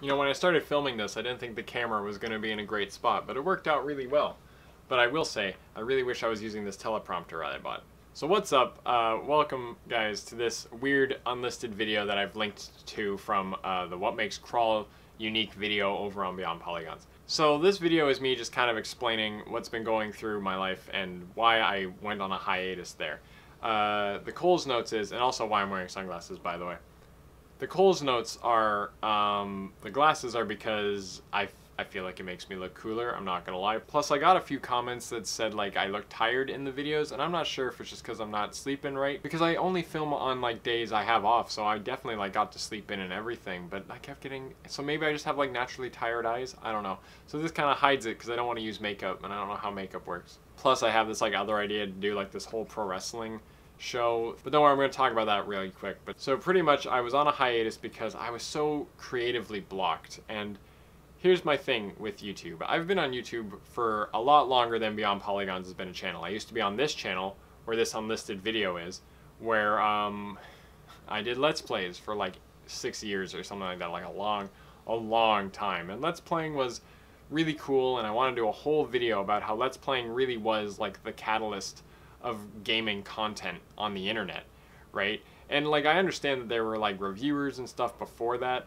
You know, when I started filming this, I didn't think the camera was going to be in a great spot, but it worked out really well. But I will say, I really wish I was using this teleprompter I bought. So what's up? Welcome, guys, to this weird unlisted video that I've linked to from the What Makes Crawl unique video over on BeyondPolygons. So this video is me just kind of explaining what's been going through my life and why I went on a hiatus there. The Coles notes is, and also why I'm wearing sunglasses, by the way. The Coles notes are, the glasses are because I feel like it makes me look cooler, I'm not gonna lie. Plus I got a few comments that said like I look tired in the videos, and I'm not sure if it's just because I'm not sleeping right, because I only film on like days I have off, so I definitely like got to sleep in and everything, but I kept getting, so maybe I just have like naturally tired eyes, I don't know. So this kind of hides it because I don't want to use makeup and I don't know how makeup works. Plus I have this like other idea to do like this whole pro wrestling show, but don't worry, I'm going to talk about that really quick. But so pretty much I was on a hiatus because I was so creatively blocked. And here's my thing with YouTube. I've been on YouTube for a lot longer than BeyondPolygons has been a channel. I used to be on this channel where this unlisted video is, where I did Let's Plays for like 6 years or something like that, like a long time. And Let's Playing was really cool, and I want to do a whole video about how Let's Playing really was like the catalyst of gaming content on the internet, right? And like I understand that there were like reviewers and stuff before that,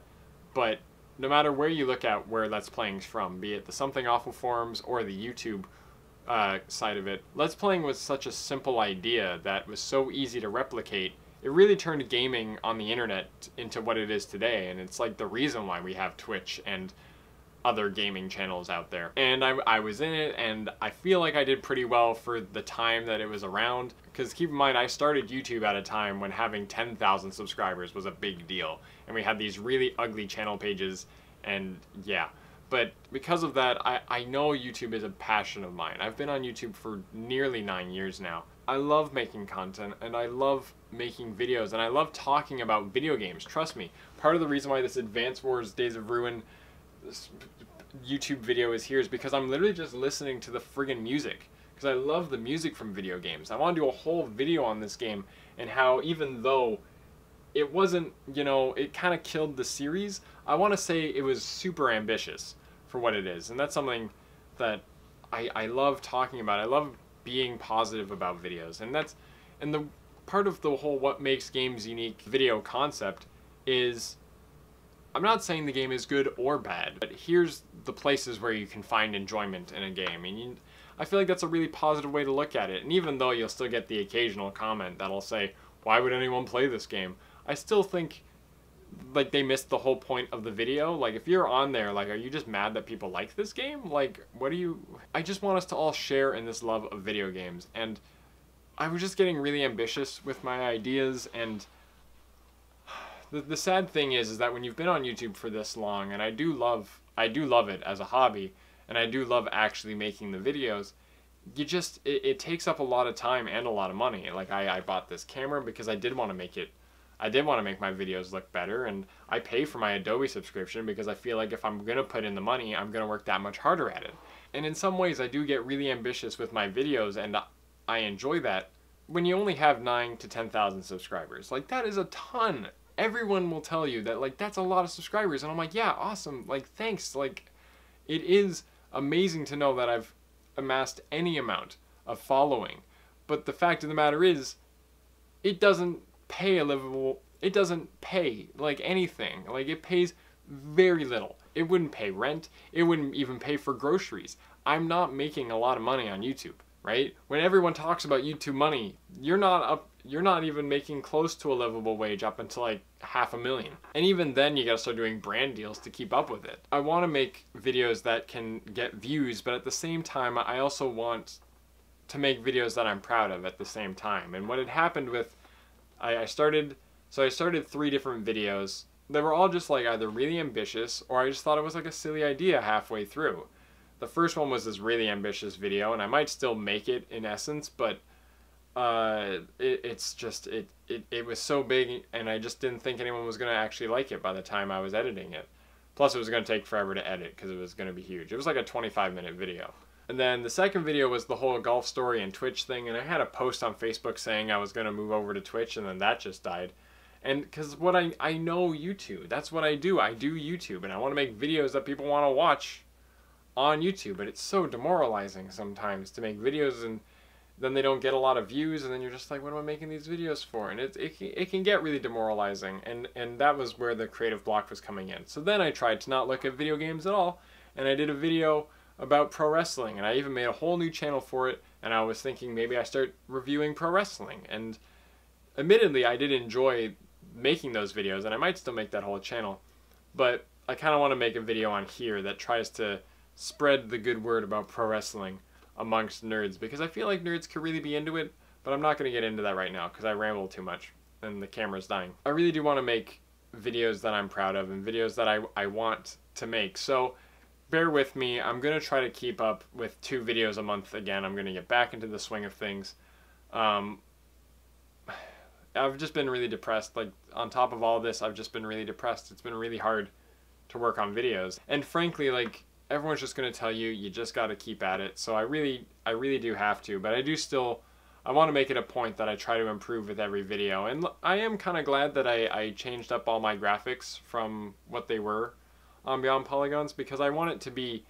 but no matter where you look at where Let's Playing's from, be it the Something Awful forums or the YouTube side of it, Let's Playing was such a simple idea that was so easy to replicate. It really turned gaming on the internet into what it is today, and it's like the reason why we have Twitch and other gaming channels out there. And I was in it, and I feel like I did pretty well for the time that it was around, because keep in mind I started YouTube at a time when having 10,000 subscribers was a big deal, and we had these really ugly channel pages, and yeah. But because of that, I know YouTube is a passion of mine. I've been on YouTube for nearly 9 years now. I love making content, and I love making videos, and I love talking about video games. Trust me, part of the reason why this Advance Wars Days of Ruin this YouTube video is here is because I'm literally just listening to the friggin' music, because I love the music from video games. I want to do a whole video on this game and how even though it wasn't, you know, it kind of killed the series, I want to say it was super ambitious for what it is, and that's something that I love talking about. I love being positive about videos, and the part of the whole what makes games unique video concept is, I'm not saying the game is good or bad, but here's the places where you can find enjoyment in a game. And I feel like that's a really positive way to look at it. And even though you'll still get the occasional comment that'll say, why would anyone play this game? I still think like they missed the whole point of the video. Like if you're on there, like are you just mad that people like this game? Like what do you... I just want us to all share in this love of video games. And I was just getting really ambitious with my ideas, and the sad thing is that when you've been on YouTube for this long, and I do love it as a hobby, and I do love actually making the videos, you just, it takes up a lot of time and a lot of money. Like I bought this camera because I did want to make my videos look better, and I pay for my Adobe subscription because I feel like if I'm going to put in the money, I'm going to work that much harder at it. And in some ways I do get really ambitious with my videos, and I enjoy that. When you only have 9,000 to 10,000 subscribers, like that is a ton. Everyone will tell you that like that's a lot of subscribers, and I'm like, yeah, awesome, like thanks. Like it is amazing to know that I've amassed any amount of following, but the fact of the matter is it doesn't pay it doesn't pay like anything. Like it pays very little. It wouldn't pay rent, it wouldn't even pay for groceries. I'm not making a lot of money on YouTube, right? When everyone talks about YouTube money, you're not even making close to a livable wage up until like $500,000. And even then you gotta start doing brand deals to keep up with it. I wanna make videos that can get views, but at the same time, I also want to make videos that I'm proud of at the same time. And what had happened with, I started 3 different videos. They were all just like either really ambitious, or I just thought it was like a silly idea halfway through. The first one was this really ambitious video, and I might still make it in essence, but it was so big, and I just didn't think anyone was going to actually like it by the time I was editing it. Plus it was going to take forever to edit because it was going to be huge. It was like a 25-minute video. And then the second video was the whole golf story and Twitch thing, and I had a post on Facebook saying I was going to move over to Twitch, and then that just died. And because what I know YouTube, that's what I do. I do YouTube, and I want to make videos that people want to watch on YouTube. But it's so demoralizing sometimes to make videos and then they don't get a lot of views, and then you're just like, what am I making these videos for? And it can get really demoralizing, and that was where the creative block was coming in. So then I tried to not look at video games at all, and I did a video about pro wrestling, and I even made a whole new channel for it, and I was thinking maybe I start reviewing pro wrestling. And admittedly, I did enjoy making those videos, and I might still make that whole channel, but I kind of want to make a video on here that tries to spread the good word about pro wrestling amongst nerds, because I feel like nerds could really be into it, but I'm not going to get into that right now because I ramble too much and the camera's dying. I really do want to make videos that I'm proud of and videos that I want to make, so bear with me. I'm going to try to keep up with 2 videos a month again. I'm going to get back into the swing of things. I've just been really depressed. Like, on top of all this, I've just been really depressed. It's been really hard to work on videos, and frankly, like, everyone's just going to tell you, you just got to keep at it. So I really do have to, but I want to make it a point that I try to improve with every video. And I am kind of glad that I changed up all my graphics from what they were on BeyondPolygons, because I want it to be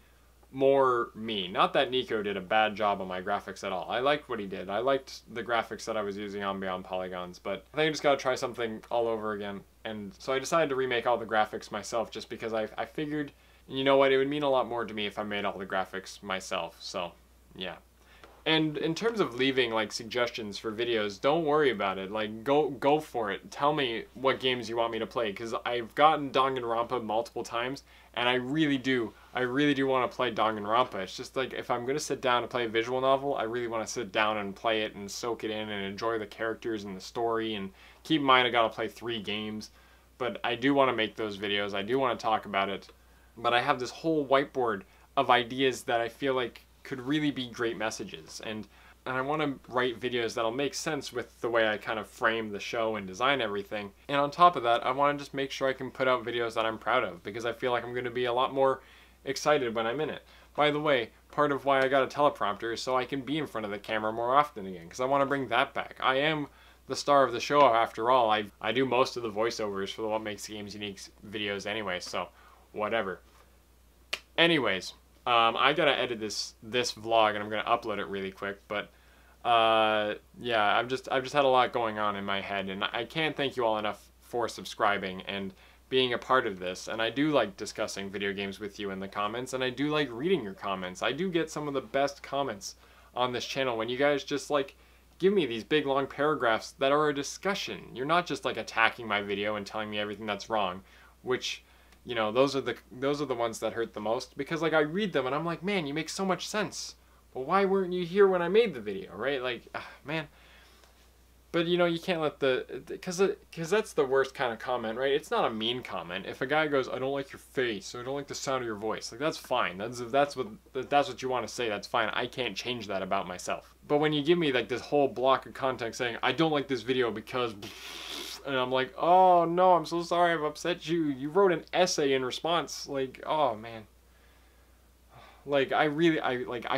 more me. Not that Nico did a bad job on my graphics at all. I liked what he did. I liked the graphics that I was using on BeyondPolygons, but I think I just got to try something all over again. And so I decided to remake all the graphics myself, just because I figured, you know what, it would mean a lot more to me if I made all the graphics myself. So yeah. And in terms of leaving like suggestions for videos, don't worry about it. Like, go for it. Tell me what games you want me to play, because I've gotten Danganronpa multiple times, and I really do want to play Danganronpa. It's just like, if I'm gonna sit down to play a visual novel, I really want to sit down and play it and soak it in and enjoy the characters and the story. And keep in mind, I gotta play 3 games, but I do want to make those videos. I do want to talk about it. But I have this whole whiteboard of ideas that I feel like could really be great messages, and I want to write videos that'll make sense with the way I kind of frame the show and design everything. And on top of that, I want to just make sure I can put out videos that I'm proud of, because I feel like I'm going to be a lot more excited when I'm in it. By the way, part of why I got a teleprompter is so I can be in front of the camera more often again, because I want to bring that back. I am the star of the show after all. I do most of the voiceovers for the What Makes Games Unique videos anyway, so whatever. Anyways, I gotta edit this vlog, and I'm gonna upload it really quick. But yeah, I've just had a lot going on in my head, and I can't thank you all enough for subscribing and being a part of this. And I do like discussing video games with you in the comments, and I do like reading your comments. I do get some of the best comments on this channel when you guys just like give me these big long paragraphs that are a discussion. You're not just like attacking my video and telling me everything that's wrong, which, you know, those are the ones that hurt the most, because like I read them and I'm like, man, you make so much sense. Well, why weren't you here when I made the video, right? Like, man. But you know, you can't let because that's the worst kind of comment, right? It's not a mean comment. If a guy goes, I don't like your face, or I don't like the sound of your voice, like, that's fine. That's what you want to say, that's fine. I can't change that about myself. But when you give me like this whole block of content saying, I don't like this video because, and I'm like, oh no, I'm so sorry I've upset you. You wrote an essay in response. Like, oh man. Like, I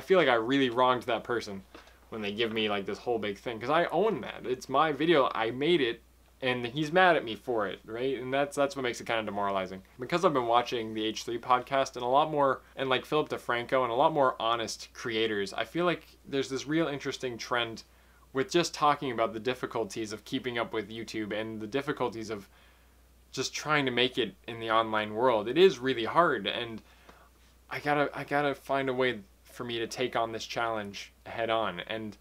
feel like I really wronged that person when they give me like this whole big thing, because I own that. It's my video, I made it, and he's mad at me for it, right? And that's what makes it kind of demoralizing. Because I've been watching the H3 podcast and a lot more, and like Philip DeFranco and a lot more honest creators, I feel like there's this real interesting trend with just talking about the difficulties of keeping up with YouTube and the difficulties of just trying to make it in the online world. It is really hard, and I gotta find a way for me to take on this challenge head on. And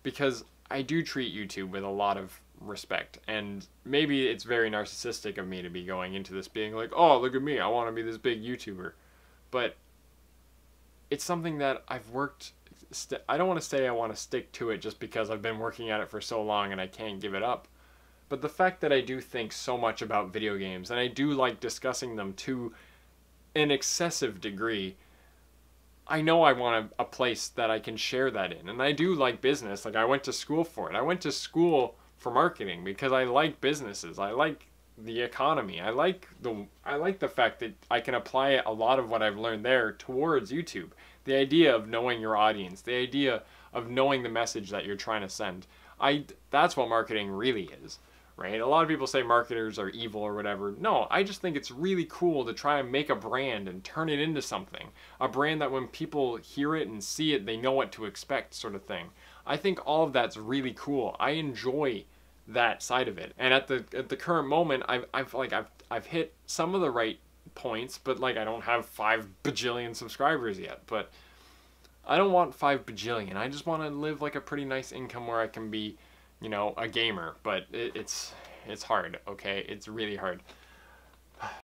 because I do treat YouTube with a lot of respect, and maybe it's very narcissistic of me to be going into this being like, oh, look at me, I want to be this big YouTuber. But it's something that I've worked, I don't want to say I want to stick to it just because I've been working at it for so long and I can't give it up. But the fact that I do think so much about video games, and I do like discussing them to an excessive degree, I know I want a place that I can share that in. And I do like business. Like, I went to school for it. I went to school for marketing because I like businesses. I like the economy. I like the fact that I can apply a lot of what I've learned there towards YouTube. The idea of knowing your audience, the idea of knowing the message that you're trying to send. That's what marketing really is, right? A lot of people say marketers are evil or whatever. No, I just think it's really cool to try and make a brand and turn it into something. A brand that when people hear it and see it, they know what to expect, sort of thing. I think all of that's really cool. I enjoy that side of it. And at the current moment, I've hit some of the right points, but like I don't have 5 bajillion subscribers yet. But I don't want 5 bajillion. I just want to live like a pretty nice income where I can be, you know, a gamer. But it's hard, okay? It's really hard.